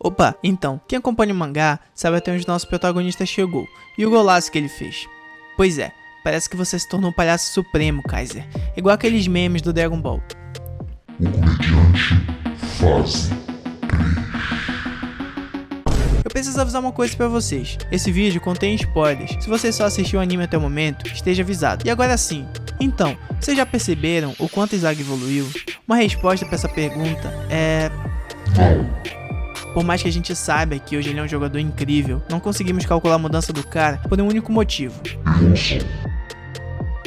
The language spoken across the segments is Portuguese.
Opa, então, quem acompanha o mangá sabe até onde nosso protagonista chegou e o golaço que ele fez. Pois é, parece que você se tornou um palhaço supremo, Kaiser, igual aqueles memes do Dragon Ball. O comediante fase 3. Eu preciso avisar uma coisa pra vocês, esse vídeo contém spoilers, se você só assistiu o anime até o momento, esteja avisado. E agora sim, então, vocês já perceberam o quanto Izagi evoluiu? Uma resposta pra essa pergunta é... Por mais que a gente saiba que hoje ele é um jogador incrível, não conseguimos calcular a mudança do cara por um único motivo.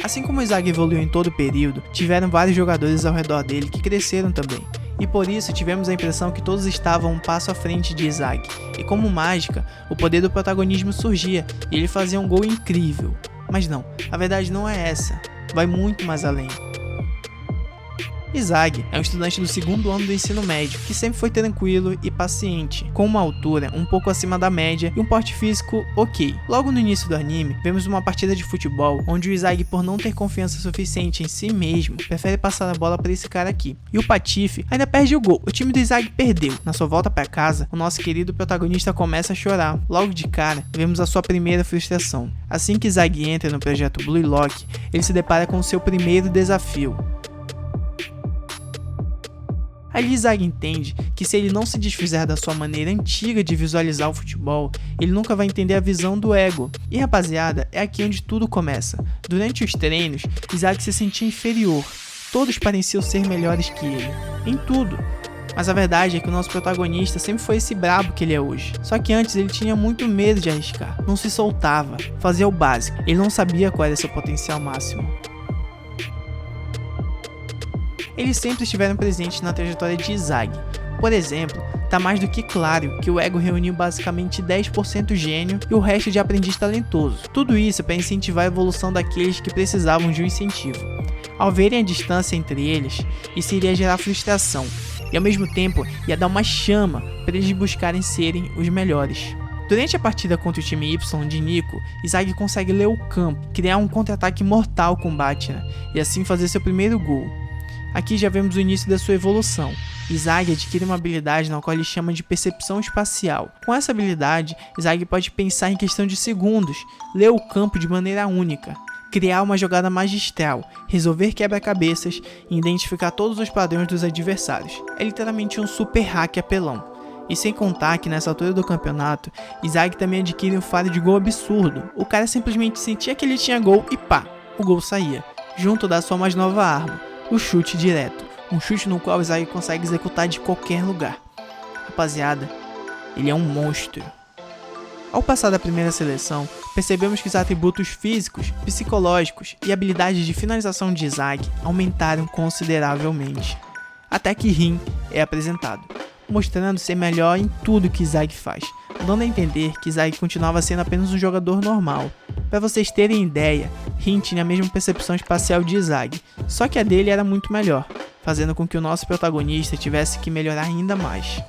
Assim como o Izagi evoluiu em todo o período, tiveram vários jogadores ao redor dele que cresceram também. E por isso tivemos a impressão que todos estavam um passo à frente de Izagi. E como mágica, o poder do protagonismo surgia e ele fazia um gol incrível. Mas não, a verdade não é essa, vai muito mais além. Izagi é um estudante do segundo ano do ensino médio, que sempre foi tranquilo e paciente, com uma altura um pouco acima da média e um porte físico ok. Logo no início do anime, vemos uma partida de futebol, onde o Izagi, por não ter confiança suficiente em si mesmo, prefere passar a bola para esse cara aqui. E o Patife ainda perde o gol, o time do Izagi perdeu. Na sua volta para casa, o nosso querido protagonista começa a chorar. Logo de cara, vemos a sua primeira frustração. Assim que Izagi entra no projeto Blue Lock, ele se depara com o seu primeiro desafio. Ali Izagi entende que se ele não se desfizer da sua maneira antiga de visualizar o futebol, ele nunca vai entender a visão do ego. E rapaziada, é aqui onde tudo começa. Durante os treinos, Izagi se sentia inferior. Todos pareciam ser melhores que ele, em tudo. Mas a verdade é que o nosso protagonista sempre foi esse brabo que ele é hoje. Só que antes ele tinha muito medo de arriscar, não se soltava, fazia o básico. Ele não sabia qual era seu potencial máximo. Eles sempre estiveram presentes na trajetória de Izagi. Por exemplo, tá mais do que claro que o ego reuniu basicamente 10% gênio e o resto de aprendiz talentoso. Tudo isso para incentivar a evolução daqueles que precisavam de um incentivo. Ao verem a distância entre eles, isso iria gerar frustração, e ao mesmo tempo ia dar uma chama para eles buscarem serem os melhores. Durante a partida contra o time Y de Nico, Izagi consegue ler o campo, criar um contra-ataque mortal com Bachira, e assim fazer seu primeiro gol. Aqui já vemos o início da sua evolução. Izagi adquire uma habilidade na qual ele chama de percepção espacial. Com essa habilidade, Izagi pode pensar em questão de segundos, ler o campo de maneira única, criar uma jogada magistral, resolver quebra-cabeças e identificar todos os padrões dos adversários. É literalmente um super hack apelão. E sem contar que nessa altura do campeonato, Izagi também adquire um faro de gol absurdo. O cara simplesmente sentia que ele tinha gol e pá, o gol saía, junto da sua mais nova arma, o chute direto, um chute no qual o Izagi consegue executar de qualquer lugar. Rapaziada, ele é um monstro. Ao passar da primeira seleção, percebemos que os atributos físicos, psicológicos e habilidades de finalização de Izagi aumentaram consideravelmente. Até que Rin é apresentado, mostrando ser melhor em tudo que Izagi faz, dando a entender que Izagi continuava sendo apenas um jogador normal. Para vocês terem ideia, Rin tinha a mesma percepção espacial de Izagi, só que a dele era muito melhor, fazendo com que o nosso protagonista tivesse que melhorar ainda mais.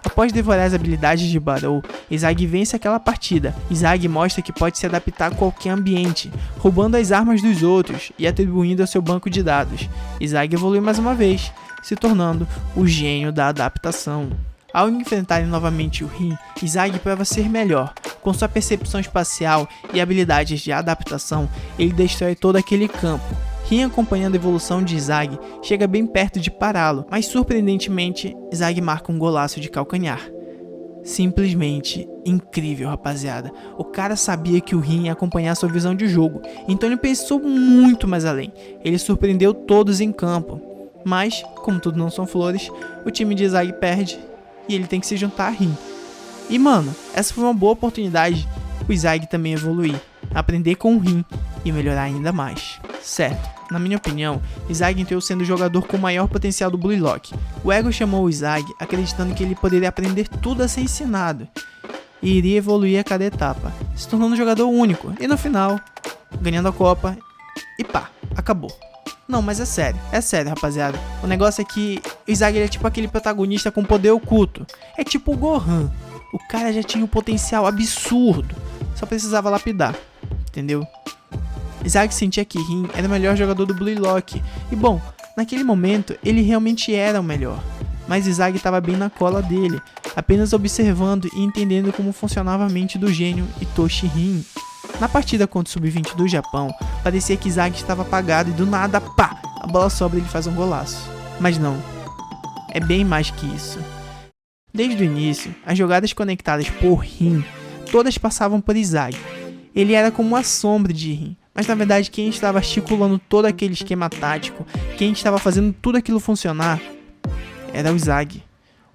Após devorar as habilidades de Barou, Izagi vence aquela partida. Izagi mostra que pode se adaptar a qualquer ambiente, roubando as armas dos outros e atribuindo ao seu banco de dados. Izagi evolui mais uma vez, se tornando o gênio da adaptação. Ao enfrentarem novamente o Rin, Izagi prova ser melhor. Com sua percepção espacial e habilidades de adaptação, ele destrói todo aquele campo. Rin, acompanhando a evolução de Izagi, chega bem perto de pará-lo, mas surpreendentemente, Izagi marca um golaço de calcanhar. Simplesmente incrível, rapaziada. O cara sabia que o Rin ia acompanhar sua visão de jogo, então ele pensou muito mais além. Ele surpreendeu todos em campo. Mas, como tudo não são flores, o time de Izagi perde e ele tem que se juntar a Rin. E mano, essa foi uma boa oportunidade pro Izagi também evoluir, aprender com o Rin e melhorar ainda mais. Certo, na minha opinião, Izagi entrou sendo o jogador com o maior potencial do Blue Lock. O ego chamou o Izagi acreditando que ele poderia aprender tudo a ser ensinado e iria evoluir a cada etapa, se tornando um jogador único e no final, ganhando a Copa e pá, acabou. Não, mas é sério, rapaziada. O negócio é que o Izagi é tipo aquele protagonista com poder oculto. É tipo o Gohan. O cara já tinha um potencial absurdo, só precisava lapidar, entendeu? Izagi sentia que Rin era o melhor jogador do Blue Lock. E bom, naquele momento ele realmente era o melhor. Mas Izagi estava bem na cola dele. apenas observando e entendendo como funcionava a mente do gênio Hitoshi Rin. Na partida contra o Sub-20 do Japão, parecia que Izagi estava apagado e do nada, pá, a bola sobra e ele faz um golaço. Mas não, é bem mais que isso. Desde o início, as jogadas conectadas por Rin, todas passavam por Izagi. Ele era como uma sombra de Rin, mas na verdade quem estava articulando todo aquele esquema tático, quem estava fazendo tudo aquilo funcionar, era o Izagi.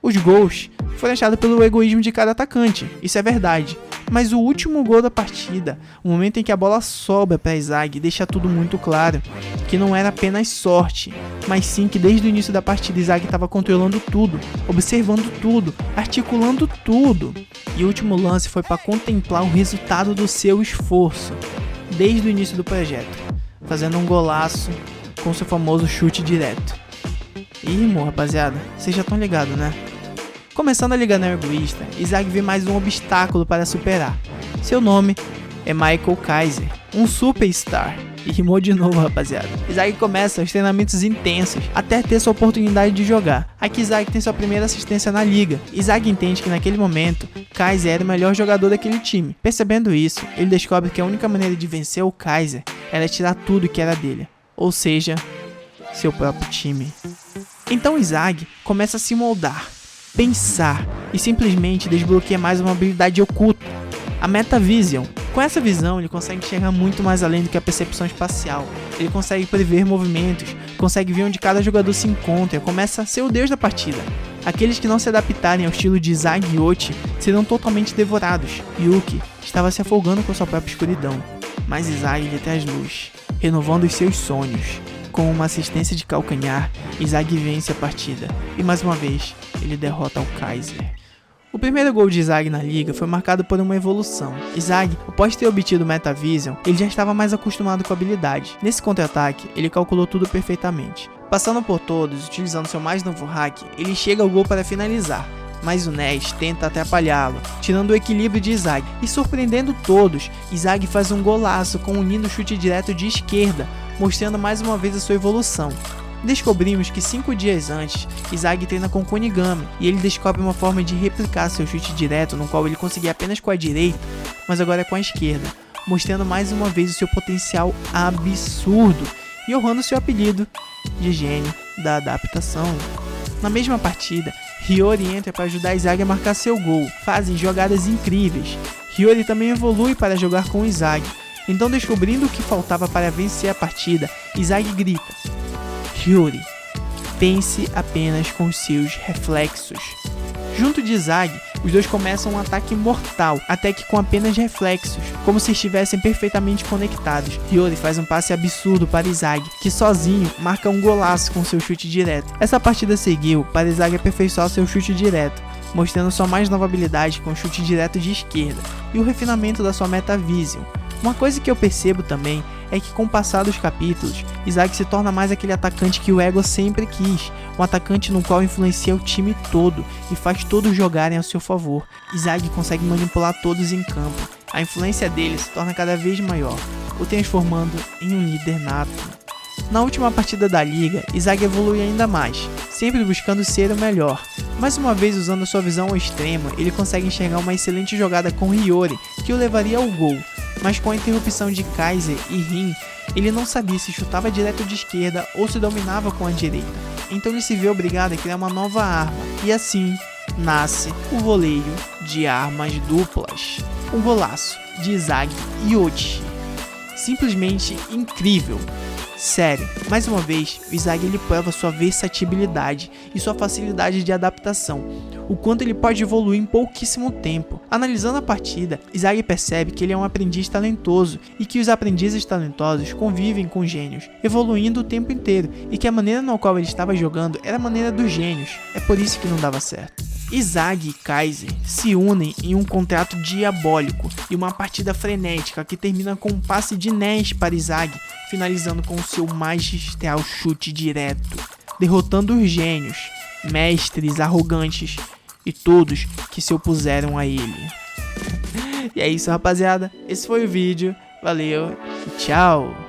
Os gols foram achados pelo egoísmo de cada atacante, isso é verdade. Mas o último gol da partida, o momento em que a bola sobra para Izagi, deixa tudo muito claro, que não era apenas sorte, mas sim que desde o início da partida Izagi estava controlando tudo, observando tudo, articulando tudo. E o último lance foi para contemplar o resultado do seu esforço, desde o início do projeto, fazendo um golaço com seu famoso chute direto. E rimou, rapaziada, vocês já estão ligados, né? Começando a Liga Neo Egoísta, Izagi vê mais um obstáculo para superar. Seu nome é Michael Kaiser, um superstar. E rimou de novo, rapaziada. Izagi começa os treinamentos intensos, até ter sua oportunidade de jogar. Aqui Izagi tem sua primeira assistência na liga. Izagi entende que naquele momento, Kaiser era o melhor jogador daquele time. Percebendo isso, ele descobre que a única maneira de vencer o Kaiser era tirar tudo que era dele. Ou seja, seu próprio time. Então Izagi começa a se moldar, pensar e simplesmente desbloqueia mais uma habilidade oculta, a Metavision. Com essa visão ele consegue enxergar muito mais além do que a percepção espacial, ele consegue prever movimentos, consegue ver onde cada jogador se encontra, começa a ser o deus da partida. Aqueles que não se adaptarem ao estilo de Izagi e Oti serão totalmente devorados. Yuki estava se afogando com sua própria escuridão, mas Izagi lhe traz luz, renovando os seus sonhos. Com uma assistência de calcanhar, Izagi vence a partida, e mais uma vez, ele derrota o Kaiser. O primeiro gol de Izagi na liga foi marcado por uma evolução. Izagi, após ter obtido o Metavision, ele já estava mais acostumado com a habilidade. Nesse contra-ataque, ele calculou tudo perfeitamente. Passando por todos, utilizando seu mais novo hack, ele chega ao gol para finalizar. Mas o Ness tenta atrapalhá-lo, tirando o equilíbrio de Izagi. E surpreendendo todos, Izagi faz um golaço com um lindo chute direto de esquerda, mostrando mais uma vez a sua evolução. Descobrimos que 5 dias antes, Izagi treina com Kunigami, e ele descobre uma forma de replicar seu chute direto, no qual ele conseguia apenas com a direita, mas agora é com a esquerda, mostrando mais uma vez o seu potencial absurdo, e honrando seu apelido de gênio da adaptação. Na mesma partida, Hiyori entra para ajudar Izagi a marcar seu gol, fazem jogadas incríveis. Hiyori também evolui para jogar com Izagi. Então, descobrindo o que faltava para vencer a partida, Izagi grita: Hiyori, pense apenas com seus reflexos. Junto de Izagi, os dois começam um ataque mortal, até que com apenas reflexos, como se estivessem perfeitamente conectados. Hiyori faz um passe absurdo para Izagi, que sozinho marca um golaço com seu chute direto. Essa partida seguiu para Izagi aperfeiçoar seu chute direto, mostrando sua mais nova habilidade com o chute direto de esquerda e o refinamento da sua Metavision. Uma coisa que eu percebo também é que com o passar dos capítulos, Izagi se torna mais aquele atacante que o Ego sempre quis, um atacante no qual influencia o time todo e faz todos jogarem ao seu favor. Izagi consegue manipular todos em campo, a influência dele se torna cada vez maior, o transformando em um líder nato. Na última partida da liga, Izagi evolui ainda mais, sempre buscando ser o melhor. Mais uma vez usando sua visão ao extremo, ele consegue enxergar uma excelente jogada com Hiyori, que o levaria ao gol. Mas com a interrupção de Kaiser e Rin, ele não sabia se chutava direto de esquerda ou se dominava com a direita. Então ele se vê obrigado a criar uma nova arma, e assim nasce o voleio de armas duplas. Um golaço de Izagi e Oti. Simplesmente incrível. Sério, mais uma vez, o Izagi ele prova sua versatilidade e sua facilidade de adaptação, o quanto ele pode evoluir em pouquíssimo tempo. Analisando a partida, Izagi percebe que ele é um aprendiz talentoso e que os aprendizes talentosos convivem com gênios, evoluindo o tempo inteiro, e que a maneira na qual ele estava jogando era a maneira dos gênios, é por isso que não dava certo. Izagi e Kaiser se unem em um contrato diabólico e uma partida frenética que termina com um passe de Ness para Izagi, finalizando com o seu magistral chute direto, derrotando os gênios, mestres arrogantes e todos que se opuseram a ele. E é isso, rapaziada, esse foi o vídeo, valeu e tchau!